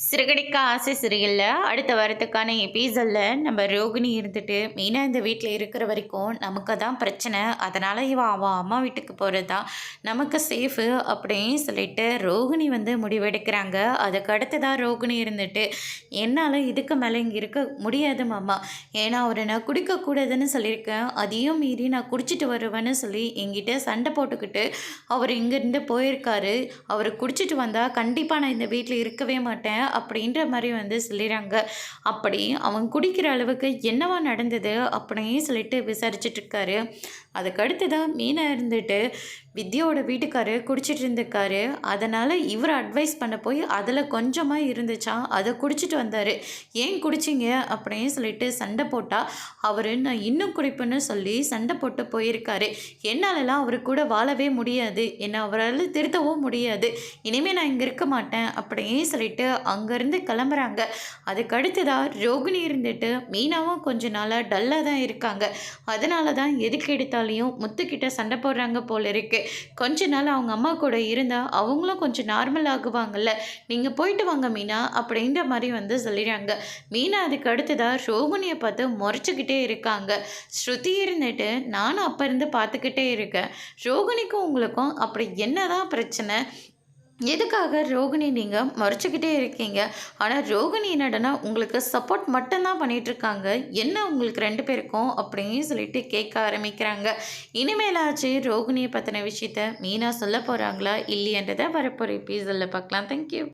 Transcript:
சிறுகடிக்க ஆசை சிறையில் அடுத்த வாரத்துக்கான எபிசோடில் நம்ம ரோகிணி இருந்துட்டு மெயினாக இந்த வீட்டில் இருக்கிற வரைக்கும் நமக்கு தான் பிரச்சனை, அதனால் அவள் அம்மா வீட்டுக்கு போகிறது தான் நமக்கு சேஃபு அப்படின்னு சொல்லிட்டு ரோகிணி முடிவெடுக்கிறாங்க. அதுக்கு அடுத்து தான் ரோகிணி இருந்துட்டு என்னால் இதுக்கு மேலே இங்கே இருக்க முடியாது மாமா, ஏன்னா அவரை நான் குடிக்கக்கூடாதுன்னு சொல்லியிருக்கேன், அதையும் மீறி நான் குடிச்சிட்டு வருவேன்னு சொல்லி என்கிட்ட சண்டை போட்டுக்கிட்டு அவர் இங்கேருந்து போயிருக்காரு. அவர் குடிச்சிட்டு வந்தால் கண்டிப்பாக நான் இந்த வீட்டில் இருக்கவே மாட்டேன் அப்படின்ற மாதிரி சொல்லிடுறாங்க. அப்படி அவன் குடிக்கிற அளவுக்கு என்னவா நடந்தது அப்படின்னு சொல்லிட்டு விசாரிச்சுட்டு இருக்காரு. அதுக்கடுத்து தான் மீனா இருந்துட்டு வித்யாவோட வீட்டுக்காரு குடிச்சிட்டு இருந்திருக்காரு. அதனால் இவர் அட்வைஸ் பண்ண போய் அதில் கொஞ்சமாக இருந்துச்சான், அதை குடிச்சிட்டு வந்தார். ஏன் குடிச்சிங்க அப்படின்னு சொல்லிட்டு சண்டை போட்டால் அவர் நான் இன்னும் குடிப்புன்னு சொல்லி சண்டை போட்டு போயிருக்காரு. என்னாலலாம் அவர் கூட வாழவே முடியாது, என்னை அவரால் திருத்தவும் முடியாது, இனிமேல் நான் இங்கே இருக்க மாட்டேன் அப்படின்னு சொல்லிட்டு அங்கேருந்து கிளம்புறாங்க. அதுக்கடுத்து தான் ரோகிணி இருந்துட்டு மீனாவும் கொஞ்ச நாளாக டல்லாக தான் இருக்காங்க. அதனால தான் எதுக்கு எடுத்தாலையும் முத்துக்கிட்ட சண்டை போடுறாங்க போல இருக்கு. கொஞ்ச நாள் அவங்க அம்மா கூட இருந்தால் அவங்களும் கொஞ்சம் நார்மல் ஆகுவாங்கல்ல, நீங்கள் போயிட்டு வாங்க மீனா அப்படின்ற மாதிரி சொல்லிடுறாங்க. மீனா அதுக்கு அடுத்ததாக ரோகிணியை பார்த்து முறைச்சிக்கிட்டே இருக்காங்க. ஸ்ருதி இருந்துட்டு நானும் அப்போ இருந்து பார்த்துக்கிட்டே இருக்கேன், ரோகிணிக்கும் உங்களுக்கும் அப்படி என்னதான் பிரச்சனை, எதுக்காக ரோகிணி நீங்கள் மறைச்சிக்கிட்டே இருக்கீங்க, ஆனால் ரோகிணி என்னடனா உங்களுக்கு சப்போர்ட் மட்டும்தான் பண்ணிகிட்ருக்காங்க, என்ன உங்களுக்கு ரெண்டு பேருக்கும் அப்படின்னு சொல்லிட்டு கேட்க ஆரம்பிக்கிறாங்க. இனிமேலாச்சு ரோகிணியை பற்றின விஷயத்த மீனா சொல்ல போகிறாங்களா இல்லையன்றதை வரப்போகிற எபிசோடில் பார்க்கலாம். தேங்க்யூ.